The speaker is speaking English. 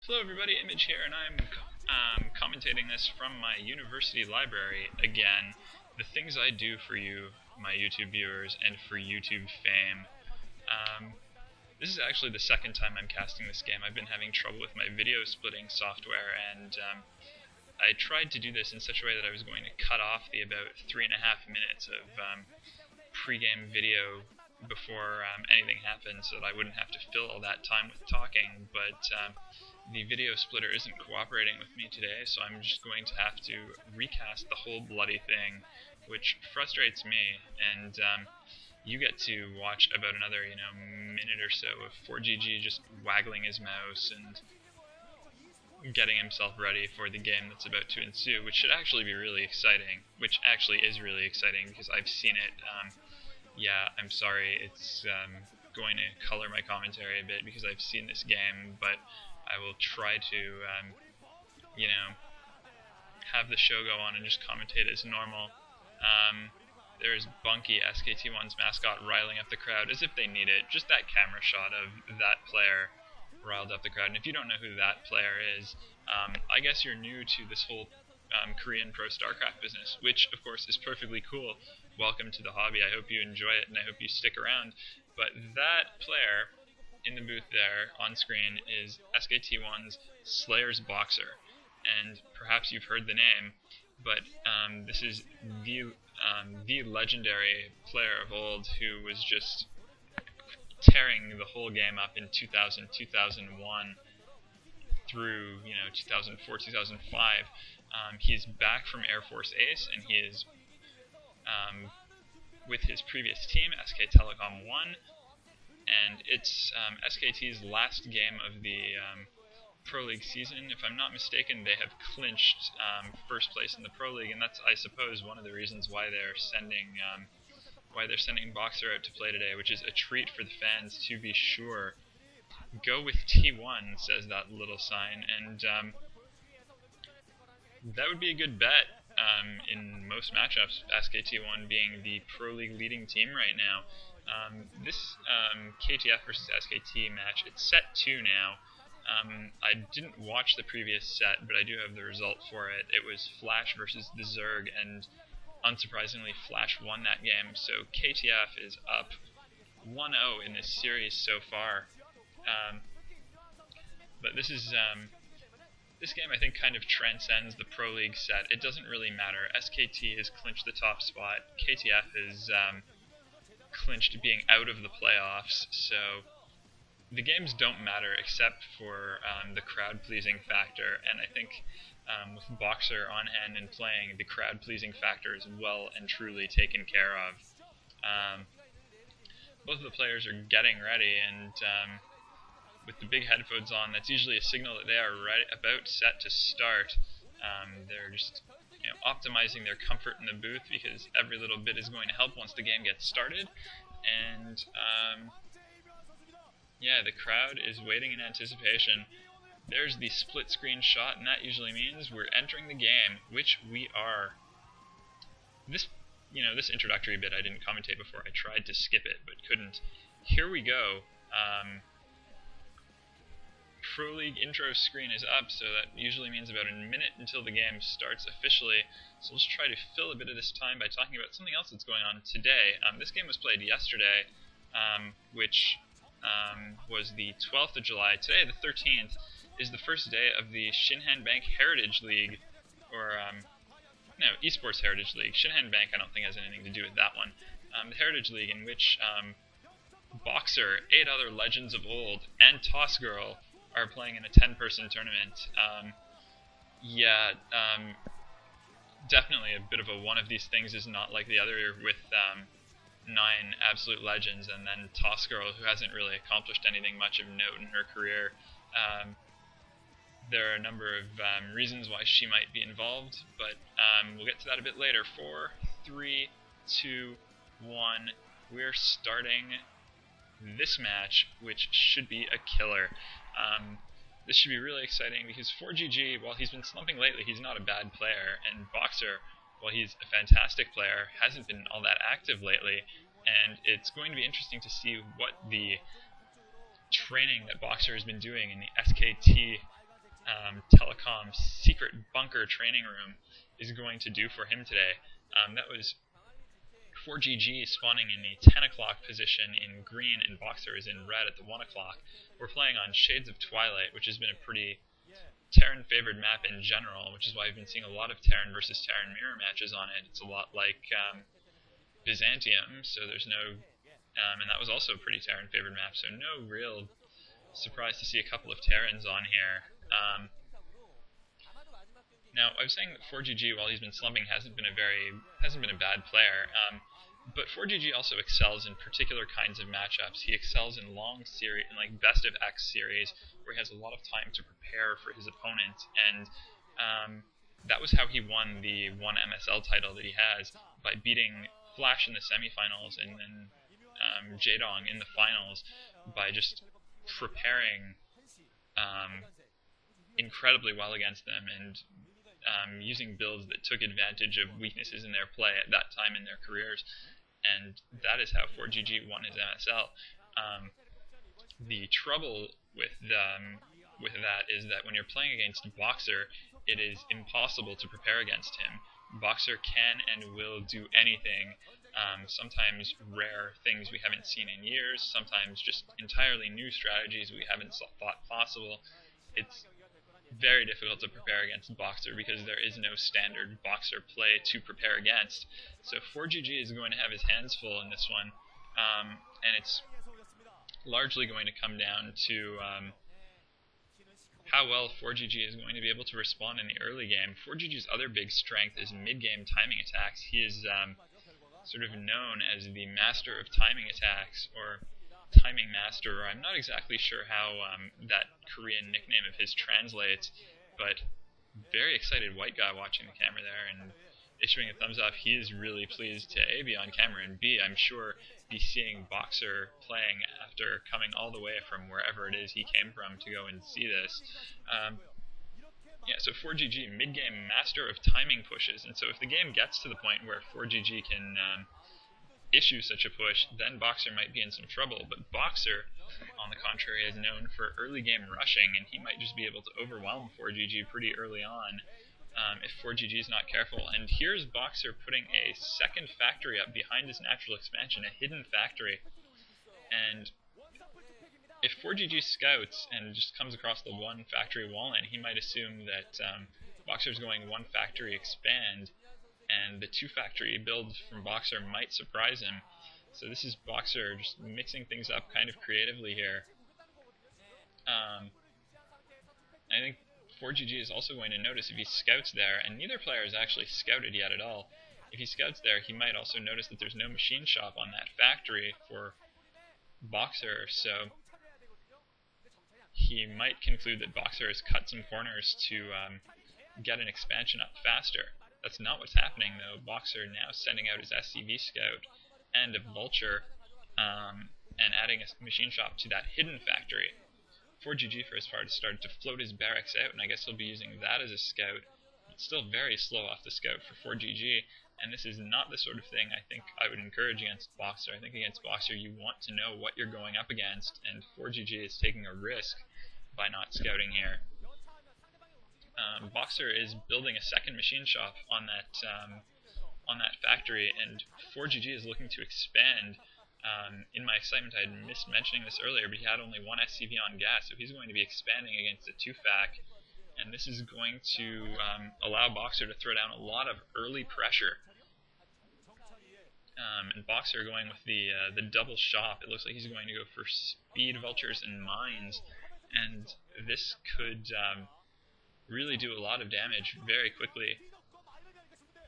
Hello everybody, Image here, and I'm commentating this from my university library again. The things I do for you, my YouTube viewers, and for YouTube fame. This is actually the second time I'm casting this game. I've been having trouble with my video splitting software, and I tried to do this in such a way that I was going to cut off the about 3.5 minutes of pre-game video before anything happened, so that I wouldn't have to fill all that time with talking, but the video splitter isn't cooperating with me today, so I'm just going to have to recast the whole bloody thing, which frustrates me, and you get to watch about another, minute or so of ForGG just waggling his mouse and getting himself ready for the game that's about to ensue, which should actually be really exciting, which actually is really exciting because I've seen it. Yeah, I'm sorry, it's going to color my commentary a bit because I've seen this game, but I will try to, have the show go on and just commentate as normal. There's Bunky, SKT1's mascot, riling up the crowd as if they need it. Just that camera shot of that player riled up the crowd. And if you don't know who that player is, I guess you're new to this whole Korean pro StarCraft business, which of course is perfectly cool. Welcome to the hobby. I hope you enjoy it and I hope you stick around. But that player in the booth there on screen is SKT1's Slayer's BoxeR, and perhaps you've heard the name, but this is the legendary player of old who was just tearing the whole game up in 2000, 2001 through 2004, 2005. He's back from Air Force Ace, and he is with his previous team, SK Telecom 1, and it's SKT's last game of the Pro League season. If I'm not mistaken, they have clinched first place in the Pro League, and that's, I suppose, one of the reasons why they're sending BoxeR out to play today, which is a treat for the fans, to be sure. Go with T1, says that little sign, and that would be a good bet in most matchups, SKT1 being the Pro League leading team right now. This KTF versus SKT match, it's set 2 now. I didn't watch the previous set, but I do have the result for it. It was Flash versus the Zerg, and unsurprisingly, Flash won that game, so KTF is up 1-0 in this series so far. But this is this game, I think, kind of transcends the Pro League set. It doesn't really matter. SKT has clinched the top spot. KTF has clinched being out of the playoffs, so the games don't matter except for the crowd-pleasing factor, and I think with BoxeR on hand and playing, the crowd-pleasing factor is well and truly taken care of. Both of the players are getting ready, and with the big headphones on, that's usually a signal that they are about set to start. They're just optimizing their comfort in the booth because every little bit is going to help once the game gets started. And yeah, the crowd is waiting in anticipation. There's the split screen shot, and that usually means we're entering the game, which we are. This introductory bit I didn't commentate before. I tried to skip it, but couldn't. Here we go. Pro League intro screen is up, so that usually means about a minute until the game starts officially. So let's try to fill a bit of this time by talking about something else that's going on today. This game was played yesterday, which was the 12th of July. Today, the 13th, is the first day of the Shinhan Bank Heritage League, or no, Esports Heritage League. Shinhan Bank I don't think has anything to do with that one. The Heritage League, in which BoxeR, 8 other legends of old, and Toss Girl are playing in a 10-person tournament. Definitely a bit of a one of these things is not like the other, with 9 absolute legends and then Toss Girl, who hasn't really accomplished anything much of note in her career. There are a number of reasons why she might be involved, but we'll get to that a bit later. 4, 3, 2, 1. We're starting this match, which should be a killer. This should be really exciting because ForGG, while he's been slumping lately, he's not a bad player, and BoxeR, while he's a fantastic player, hasn't been all that active lately, and it's going to be interesting to see what the training that BoxeR has been doing in the SKT telecom secret bunker training room is going to do for him today. That was ForGG spawning in the 10 o'clock position in green, and BoxeR is in red at the 1 o'clock. We're playing on Shades of Twilight, which has been a pretty Terran-favored map in general, which is why I've been seeing a lot of Terran versus Terran mirror matches on it. It's a lot like Byzantium, so there's no... and that was also a pretty Terran-favored map, so no real surprise to see a couple of Terrans on here. Now, I was saying that ForGG, while he's been slumping, hasn't been a bad player. But ForGG also excels in particular kinds of matchups. He excels in long series, in like best of X series, where he has a lot of time to prepare for his opponent. And that was how he won the one MSL title that he has, by beating Flash in the semifinals and then Jaedong in the finals by just preparing incredibly well against them and using builds that took advantage of weaknesses in their play at that time in their careers. And that is how ForGG won his MSL. The trouble with that is that when you're playing against BoxeR, it is impossible to prepare against him. BoxeR can and will do anything, sometimes rare things we haven't seen in years, sometimes just entirely new strategies we haven't thought possible. It's very difficult to prepare against BoxeR because there is no standard BoxeR play to prepare against. So ForGG is going to have his hands full in this one, and it's largely going to come down to how well ForGG is going to be able to respond in the early game. ForGG's other big strength is mid-game timing attacks. He is sort of known as the master of timing attacks, or timing master. I'm not exactly sure how that Korean nickname of his translates, but very excited white guy watching the camera there and issuing a thumbs up. He is really pleased to A, be on camera, and B, I'm sure be seeing BoxeR playing after coming all the way from wherever it is he came from to go and see this. Yeah, so ForGG, mid-game master of timing pushes, and so if the game gets to the point where ForGG can issue such a push, then BoxeR might be in some trouble. But BoxeR, on the contrary, is known for early game rushing, and he might just be able to overwhelm ForGG pretty early on if ForGG is not careful. And here's BoxeR putting a second factory up behind his natural expansion, a hidden factory. And if ForGG scouts and just comes across the one factory wall in, he might assume that BoxeR's going one factory expand, and the two factory build from BoxeR might surprise him. So this is BoxeR just mixing things up kind of creatively here. I think ForGG is also going to notice if he scouts there, and neither player has actually scouted yet at all. If he scouts there, he might also notice that there's no machine shop on that factory for BoxeR, so he might conclude that BoxeR has cut some corners to get an expansion up faster. That's not what's happening, though. BoxeR now sending out his SCV scout and a vulture, and adding a machine shop to that hidden factory. ForGG, for his part, has started to float his barracks out, and I guess he'll be using that as a scout. It's still very slow off the scout for ForGG, and this is not the sort of thing I think I would encourage against BoxeR. I think against BoxeR you want to know what you're going up against, and ForGG is taking a risk by not scouting here. BoxeR is building a second machine shop on that factory, and ForGG is looking to expand. In my excitement, I had missed mentioning this earlier, but he had only one SCV on gas, so he's going to be expanding against a 2-fac, and this is going to allow BoxeR to throw down a lot of early pressure. And BoxeR going with the double shop. It looks like he's going to go for speed vultures and mines, and this could really do a lot of damage very quickly.